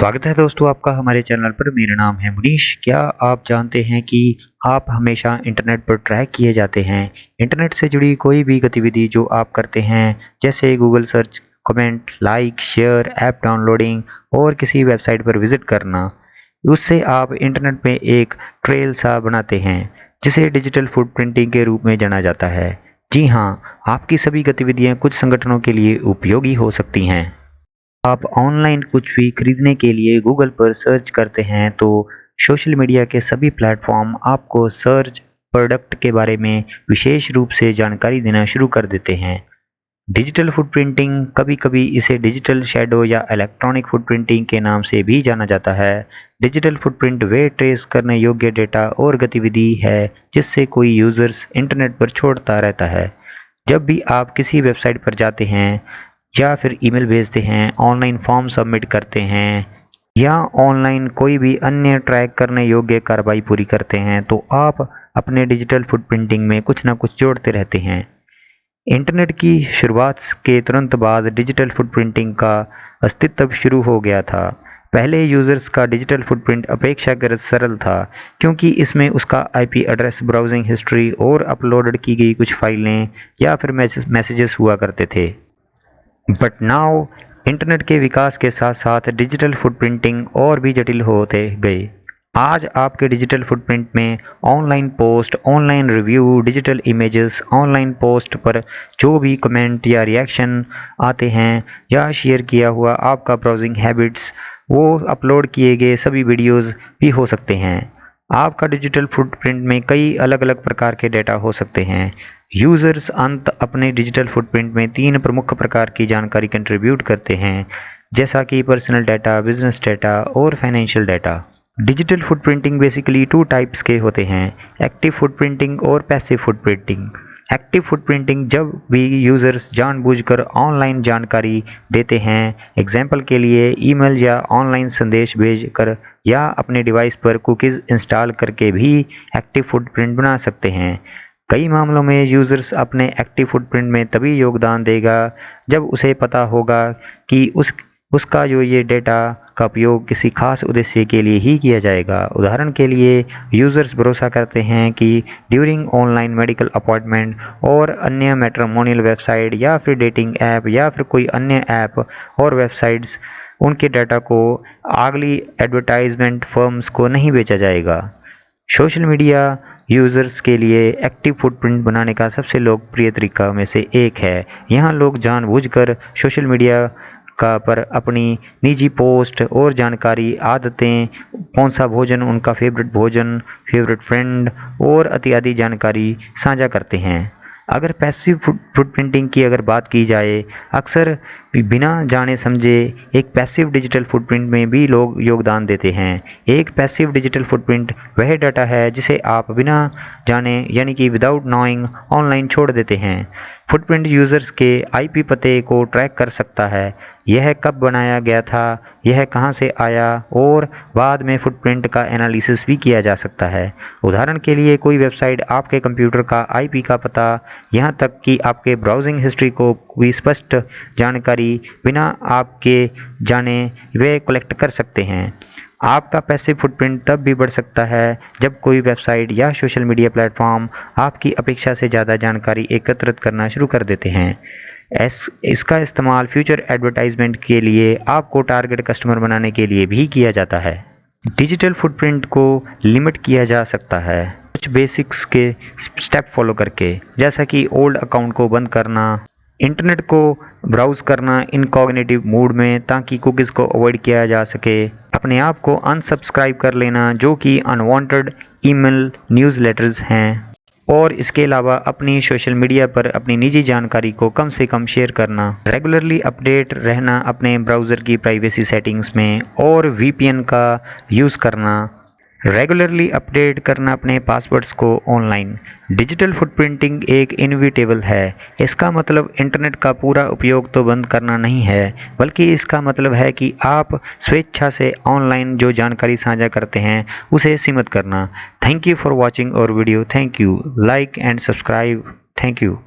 स्वागत है दोस्तों आपका हमारे चैनल पर। मेरा नाम है मुनीश। क्या आप जानते हैं कि आप हमेशा इंटरनेट पर ट्रैक किए जाते हैं। इंटरनेट से जुड़ी कोई भी गतिविधि जो आप करते हैं, जैसे Google search, comment, like, share, app downloading और किसी वेबसाइट पर विजिट करना, उससे आप इंटरनेट में एक ट्रेल सा बनाते हैं जिसे डिजिटल फुटप्रिंटिंग के रूप में जाना जाता है। जी हाँ, आपकी सभी गतिविधियाँ कुछ संगठनों के लिए उपयोगी हो सकती हैं। आप ऑनलाइन कुछ भी खरीदने के लिए गूगल पर सर्च करते हैं तो सोशल मीडिया के सभी प्लेटफॉर्म आपको सर्च प्रोडक्ट के बारे में विशेष रूप से जानकारी देना शुरू कर देते हैं। डिजिटल फुटप्रिंटिंग, कभी कभी इसे डिजिटल शैडो या इलेक्ट्रॉनिक फुटप्रिंटिंग के नाम से भी जाना जाता है। डिजिटल फुटप्रिंट वे ट्रेस करने योग्य डेटा और गतिविधि है जिससे कोई यूजर्स इंटरनेट पर छोड़ता रहता है। जब भी आप किसी वेबसाइट पर जाते हैं या फिर ईमेल भेजते हैं, ऑनलाइन फॉर्म सबमिट करते हैं या ऑनलाइन कोई भी अन्य ट्रैक करने योग्य कार्रवाई पूरी करते हैं, तो आप अपने डिजिटल फुटप्रिंटिंग में कुछ ना कुछ जोड़ते रहते हैं। इंटरनेट की शुरुआत के तुरंत बाद डिजिटल फुटप्रिंटिंग का अस्तित्व शुरू हो गया था। पहले यूजर्स का डिजिटल फुटप्रिंट अपेक्षाकृत सरल था क्योंकि इसमें उसका आईपी एड्रेस, ब्राउजिंग हिस्ट्री और अपलोडेड की गई कुछ फाइलें या फिर मैसेजेस हुआ करते थे। बट नाउ इंटरनेट के विकास के साथ साथ डिजिटल फुटप्रिंटिंग और भी जटिल होते गए। आज आपके डिजिटल फुटप्रिंट में online post, online review, digital images, online post पर जो भी कमेंट या रिएक्शन आते हैं या शेयर किया हुआ आपका ब्राउजिंग हैबिट्स, वो अपलोड किए गए सभी वीडियोस भी हो सकते हैं। आपका डिजिटल फुटप्रिंट में कई अलग अलग प्रकार के डेटा हो सकते हैं। यूजर्स अंत अपने डिजिटल फुटप्रिंट में 3 प्रमुख प्रकार की जानकारी कंट्रीब्यूट करते हैं, जैसा कि पर्सनल डाटा, बिजनेस डाटा और financial data. Digital footprinting basically 2 types के होते हैं, एक्टिव फुटप्रिंटिंग और पैसिव फुटप्रिंटिंग। एक्टिव फुटप्रिंटिंग जब भी यूजर्स जानबूझकर ऑनलाइन जानकारी देते हैं, एग्जाम्पल के लिए ईमेल या ऑनलाइन संदेश भेजकर या अपने डिवाइस पर कुकीज़ इंस्टॉल करके भी एक्टिव फुटप्रिंट बना सकते हैं। कई मामलों में यूजर्स अपने एक्टिव फुटप्रिंट में तभी योगदान देगा जब उसे पता होगा कि उसका ये डेटा का उपयोग किसी खास उद्देश्य के लिए ही किया जाएगा। उदाहरण के लिए, यूजर्स भरोसा करते हैं कि ड्यूरिंग ऑनलाइन मेडिकल अपॉइंटमेंट और अन्य मैट्रिमोनियल वेबसाइट या फिर डेटिंग ऐप या फिर कोई अन्य ऐप और वेबसाइट्स, उनके डाटा को अगली एडवर्टाइजमेंट फर्म्स को नहीं बेचा जाएगा। सोशल मीडिया यूज़र्स के लिए एक्टिव फुटप्रिंट बनाने का सबसे लोकप्रिय तरीका में से एक है। यहाँ लोग जानबूझकर सोशल मीडिया पर अपनी निजी पोस्ट और जानकारी, आदतें, कौन सा भोजन उनका फेवरेट भोजन, फेवरेट फ्रेंड और इत्यादि जानकारी साझा करते हैं। अगर पैसिव फुटप्रिंटिंग की अगर बात की जाए, अक्सर बिना जाने समझे एक पैसिव डिजिटल फुटप्रिंट में भी लोग योगदान देते हैं। एक पैसिव डिजिटल फुटप्रिंट वह डाटा है जिसे आप बिना जाने यानी कि विदाउट नोइंग ऑनलाइन छोड़ देते हैं। फुटप्रिंट यूज़र्स के आईपी पते को ट्रैक कर सकता है, यह कब बनाया गया था, यह कहां से आया, और बाद में फुटप्रिंट का एनालिसिस भी किया जा सकता है। उदाहरण के लिए, कोई वेबसाइट आपके कंप्यूटर का आईपी का पता, यहां तक कि आपके ब्राउजिंग हिस्ट्री को भी स्पष्ट जानकारी बिना आपके जाने वे कलेक्ट कर सकते हैं। आपका पैसिव फुटप्रिंट तब भी बढ़ सकता है जब कोई वेबसाइट या सोशल मीडिया प्लेटफॉर्म आपकी अपेक्षा से ज़्यादा जानकारी एकत्रित करना शुरू कर देते हैं। इसका इस्तेमाल फ्यूचर एडवर्टाइजमेंट के लिए, आपको टारगेट कस्टमर बनाने के लिए भी किया जाता है। डिजिटल फुटप्रिंट को लिमिट किया जा सकता है कुछ बेसिक्स के स्टेप फॉलो करके, जैसा कि ओल्ड अकाउंट को बंद करना, इंटरनेट को ब्राउज करना इनकॉग्निटिव मोड में ताकि कुकीज़ को अवॉइड किया जा सके, अपने आप को अनसब्सक्राइब कर लेना जो कि अनवांटेड ईमेल, न्यूज़लेटर्स हैं, और इसके अलावा अपनी सोशल मीडिया पर अपनी निजी जानकारी को कम से कम शेयर करना, रेगुलरली अपडेट रहना अपने ब्राउज़र की प्राइवेसी सेटिंग्स में, और वीपीएन का यूज़ करना, रेगुलरली अपडेट करना अपने पासवर्ड्स को ऑनलाइन। डिजिटल फुटप्रिंटिंग एक इनविटेबल है। इसका मतलब इंटरनेट का पूरा उपयोग तो बंद करना नहीं है, बल्कि इसका मतलब है कि आप स्वेच्छा से ऑनलाइन जो जानकारी साझा करते हैं उसे सीमित करना। Thank you for watching our video. Thank you. Like and subscribe. Thank you.